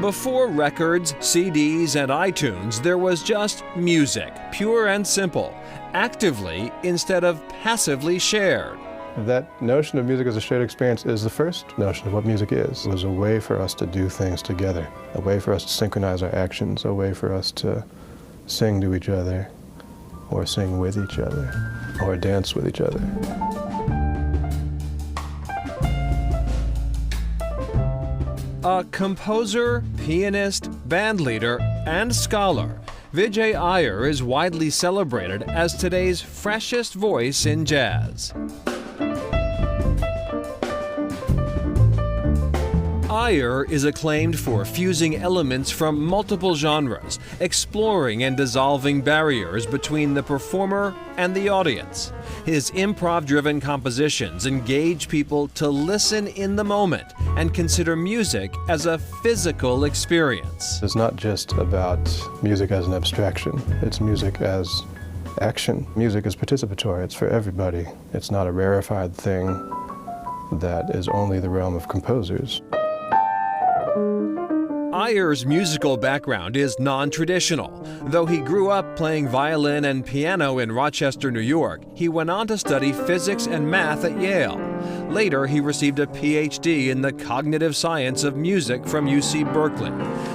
Before records, CDs, and iTunes, there was just music, pure and simple, actively instead of passively shared. That notion of music as a shared experience is the first notion of what music is. It was a way for us to do things together, a way for us to synchronize our actions, a way for us to sing to each other, or sing with each other, or dance with each other. A composer, pianist, bandleader, and scholar, Vijay Iyer is widely celebrated as today's freshest voice in jazz. Iyer is acclaimed for fusing elements from multiple genres, exploring and dissolving barriers between the performer and the audience. His improv-driven compositions engage people to listen in the moment and consider music as a physical experience. It's not just about music as an abstraction, it's music as action. Music is participatory, it's for everybody. It's not a rarefied thing that is only the realm of composers. Iyer's musical background is non-traditional. Though he grew up playing violin and piano in Rochester, New York, he went on to study physics and math at Yale. Later, he received a PhD in the cognitive science of music from UC Berkeley.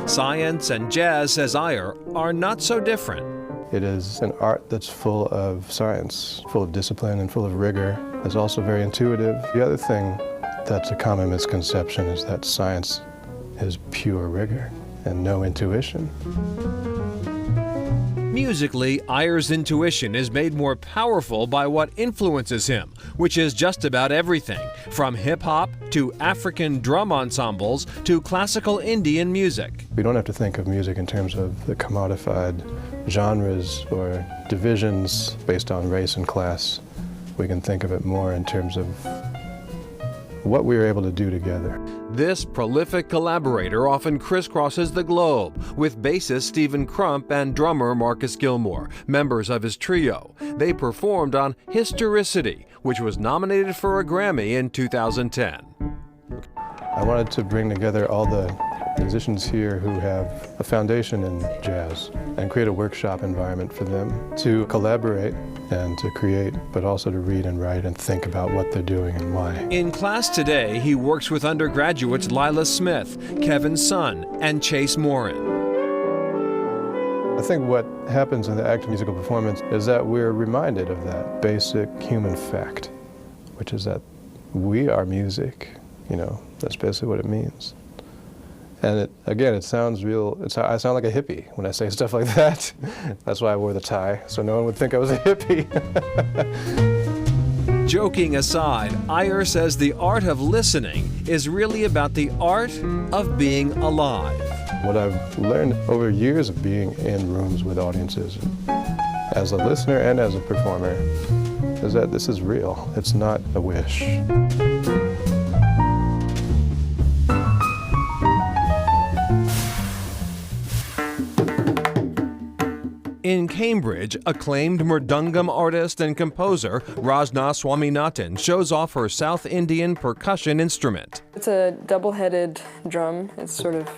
Science and jazz, says Iyer, are not so different. It is an art that's full of science, full of discipline and full of rigor. It's also very intuitive. The other thing that's a common misconception is that science is pure rigor and no intuition. Musically, Iyer's intuition is made more powerful by what influences him, which is just about everything, from hip-hop to African drum ensembles to classical Indian music. We don't have to think of music in terms of the commodified genres or divisions based on race and class. We can think of it more in terms of what we were able to do together. This prolific collaborator often crisscrosses the globe with bassist Stephen Crump and drummer Marcus Gilmore, members of his trio. They performed on Historicity, which was nominated for a Grammy in 2010. I wanted to bring together all the musicians here who have a foundation in jazz and create a workshop environment for them to collaborate and to create, but also to read and write and think about what they're doing and why. In class today, he works with undergraduates Lila Smith, Kevin Sun, and Chase Morin. I think what happens in the act of musical performance is that we're reminded of that basic human fact, which is that we are music. You know, that's basically what it means. And it sounds real, I sound like a hippie when I say stuff like that. That's why I wore the tie, so no one would think I was a hippie. Joking aside, Iyer says the art of listening is really about the art of being alive. What I've learned over years of being in rooms with audiences, as a listener and as a performer, is that this is real. It's not a wish. In Cambridge, acclaimed mridangam artist and composer Rajna Swaminathan shows off her South Indian percussion instrument. It's a double-headed drum. It's sort of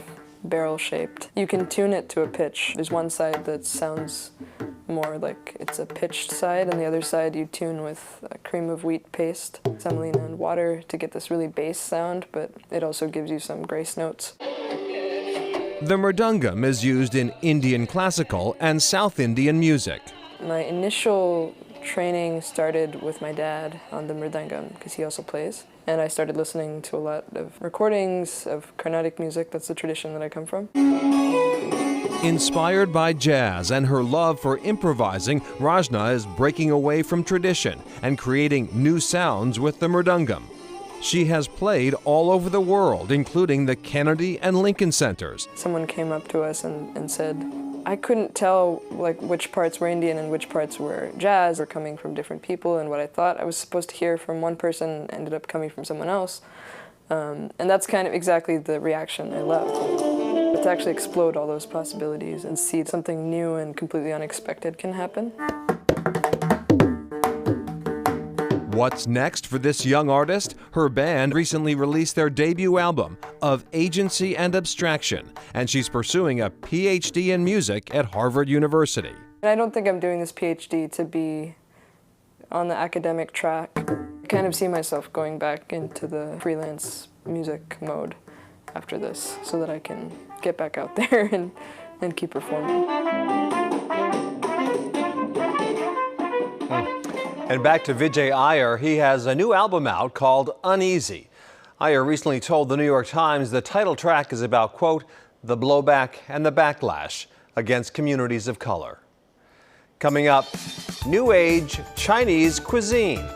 barrel-shaped. You can tune it to a pitch. There's one side that sounds more like it's a pitched side, and the other side you tune with cream of wheat paste, semolina, and water to get this really bass sound, but it also gives you some grace notes. The mridangam is used in Indian classical and South Indian music. My initial training started with my dad on the mridangam, because he also plays. And I started listening to a lot of recordings of Carnatic music. That's the tradition that I come from. Inspired by jazz and her love for improvising, Rajna is breaking away from tradition and creating new sounds with the mridangam. She has played all over the world, including the Kennedy and Lincoln Centers. Someone came up to us and said, I couldn't tell which parts were Indian and which parts were jazz, or coming from different people, and what I thought I was supposed to hear from one person ended up coming from someone else. And that's kind of exactly the reaction I loved. To actually explode all those possibilities and see something new and completely unexpected can happen. What's next for this young artist? Her band recently released their debut album, Of Agency and Abstraction, and she's pursuing a PhD in music at Harvard University. I don't think I'm doing this PhD to be on the academic track. I kind of see myself going back into the freelance music mode after this so that I can get back out there and keep performing. And back to Vijay Iyer, he has a new album out called Uneasy. Iyer recently told the New York Times the title track is about, quote, the blowback and the backlash against communities of color. Coming up, New Age Chinese cuisine.